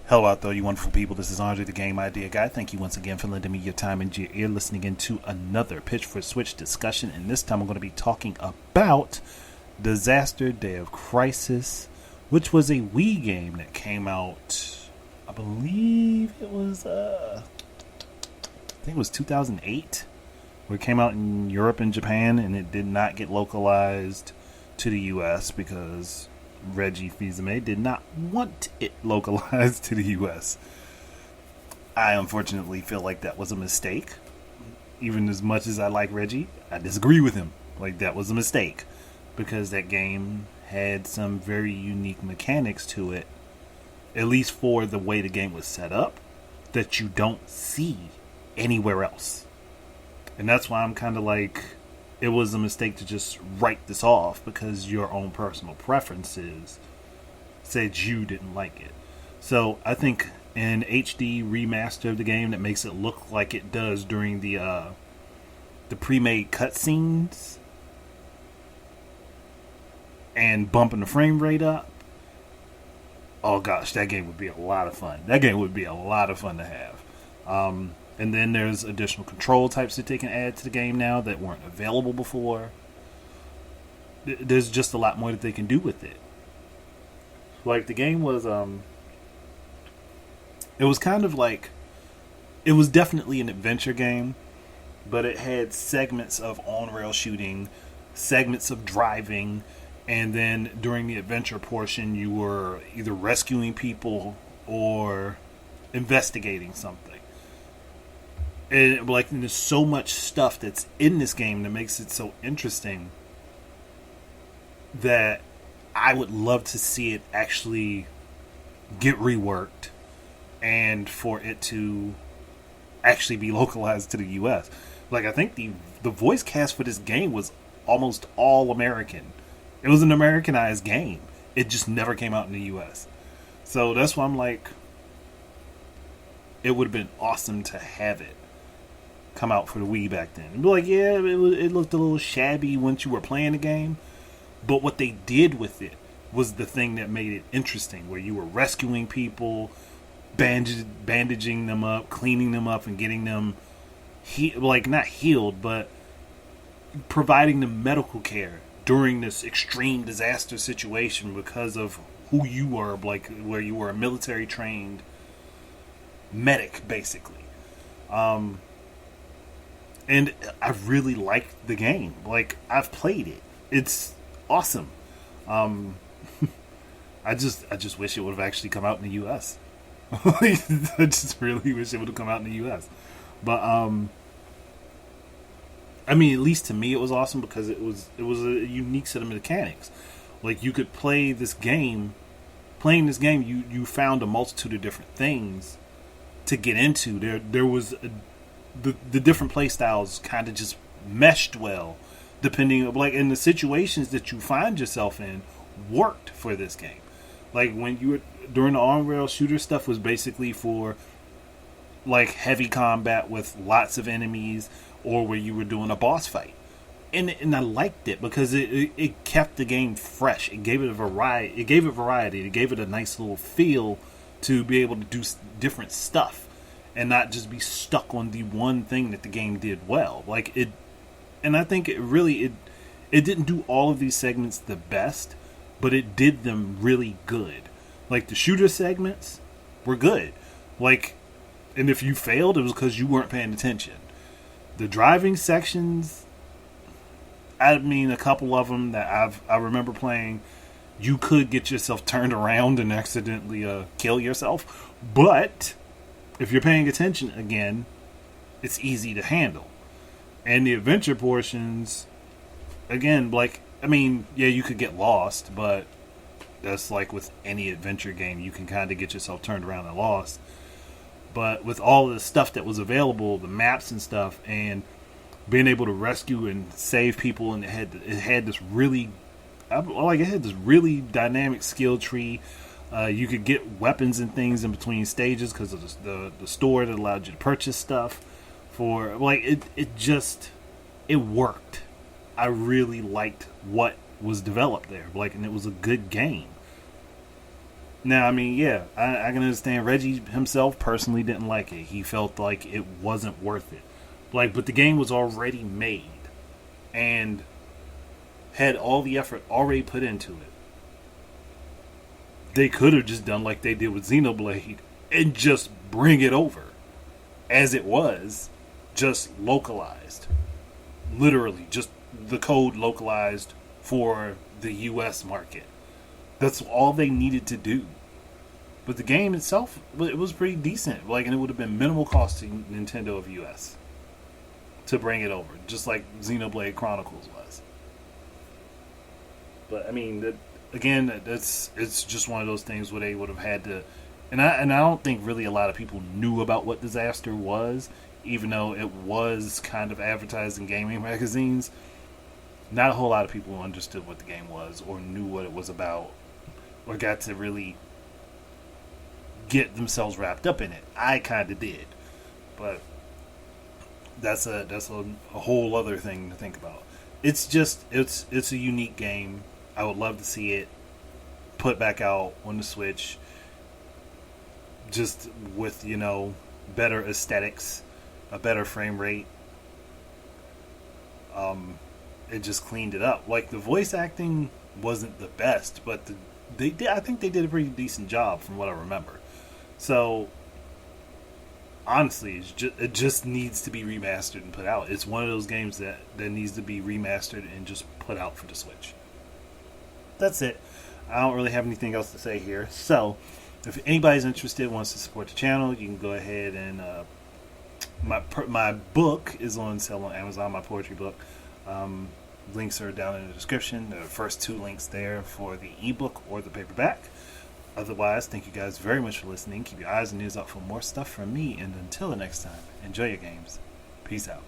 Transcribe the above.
Hello out there, you wonderful people. This is Andre, the Game Idea Guy. Thank you once again for lending me your time and your ear, listening into another Pitch for Switch discussion. And this time I'm going to be talking about Disaster Day of Crisis, which was a Wii game that came out, I believe it was, I think it was 2008, where it came out in Europe and Japan, and it did not get localized to the US because Reggie Fils-Aimé did not want it localized to the US. I unfortunately feel like that was a mistake. Even as much as I like Reggie, I disagree with him. Like, that was a mistake. Because that game had some very unique mechanics to it, at least for the way the game was set up, that you don't see anywhere else. And that's why I'm kind of like, it was a mistake to just write this off because your own personal preferences said you didn't like it. So I think an HD remaster of the game that makes it look like it does during the pre-made cutscenes and bumping the frame rate up, oh gosh, that game would be a lot of fun. That game would be a lot of fun to have. And then there's additional control types that they can add to the game now that weren't available before. There's just a lot more that they can do with it. Like, the game was, it was kind of like, it was definitely an adventure game, but it had segments of on-rail shooting, segments of driving, and then during the adventure portion, you were either rescuing people or investigating something. And like, there's so much stuff that's in this game that makes it so interesting that I would love to see it actually get reworked and for it to actually be localized to the US. Like, I think the voice cast for this game was almost all American. It was an Americanized game. It just never came out in the US. So that's why I'm like, it would have been awesome to have it come out for the Wii back then. And be like, yeah, it looked a little shabby once you were playing the game, but what they did with it was the thing that made it interesting, where you were rescuing people, bandaging them up, cleaning them up, and getting them not healed, but providing them medical care during this extreme disaster situation because of who you were, like where you were a military trained medic, basically. And I really liked the game. Like, I've played it. It's awesome. I just wish it would have actually come out in the US. I just really wish it would have come out in the US. But I mean, at least to me it was awesome because it was a unique set of mechanics. Like, you could play this game. Playing this game, you found a multitude of different things to get into. There was the different play styles kind of just meshed well, depending, like, in the situations that you find yourself in worked for this game. Like, when you were during the on-rail shooter stuff was basically for like heavy combat with lots of enemies, or where you were doing a boss fight. And I liked it because it kept the game fresh. It gave it a variety. It gave it a nice little feel to be able to do different stuff and not just be stuck on the one thing that the game did well. Like, it, and I think it didn't do all of these segments the best, but it did them really good. Like, the shooter segments were good. Like, and if you failed, it was because you weren't paying attention. The driving sections, I mean, a couple of them that I remember playing, you could get yourself turned around and accidentally kill yourself. But if you're paying attention, again, it's easy to handle. And the adventure portions, again, like, I mean, yeah, you could get lost, but that's like with any adventure game, you can kind of get yourself turned around and lost. But with all the stuff that was available, the maps and stuff, and being able to rescue and save people, and it had this really dynamic skill tree. You could get weapons and things in between stages because of the store that allowed you to purchase stuff. For, like, it worked. I really liked what was developed there. Like, and it was a good game. Now, I mean, yeah, I can understand Reggie himself personally didn't like it. He felt like it wasn't worth it. Like, but the game was already made and had all the effort already put into it. They could have just done like they did with Xenoblade and just bring it over as it was, just localized. Literally, just the code localized for the US market. That's all they needed to do. But the game itself, it was pretty decent. Like, and it would have been minimal cost to Nintendo of US to bring it over, just like Xenoblade Chronicles was. But I mean, again, it's just one of those things where they would have had to, and I don't think really a lot of people knew about what Disaster was, even though it was kind of advertised in gaming magazines. Not a whole lot of people understood what the game was or knew what it was about or got to really get themselves wrapped up in it. I kind of did, but that's a whole other thing to think about. It's just it's a unique game. I would love to see it put back out on the Switch, just with better aesthetics, a better frame rate. It just cleaned it up. Like, the voice acting wasn't the best, but they did. I think they did a pretty decent job from what I remember. So honestly, it just needs to be remastered and put out. It's one of those games that needs to be remastered and just put out for the Switch. That's it. I don't really have anything else to say here. So, if anybody's interested, wants to support the channel, you can go ahead and my book is on sale on Amazon. My poetry book. Links are down in the description. The first two links there for the ebook or the paperback. Otherwise, thank you guys very much for listening. Keep your eyes and ears out for more stuff from me. And until the next time, enjoy your games. Peace out.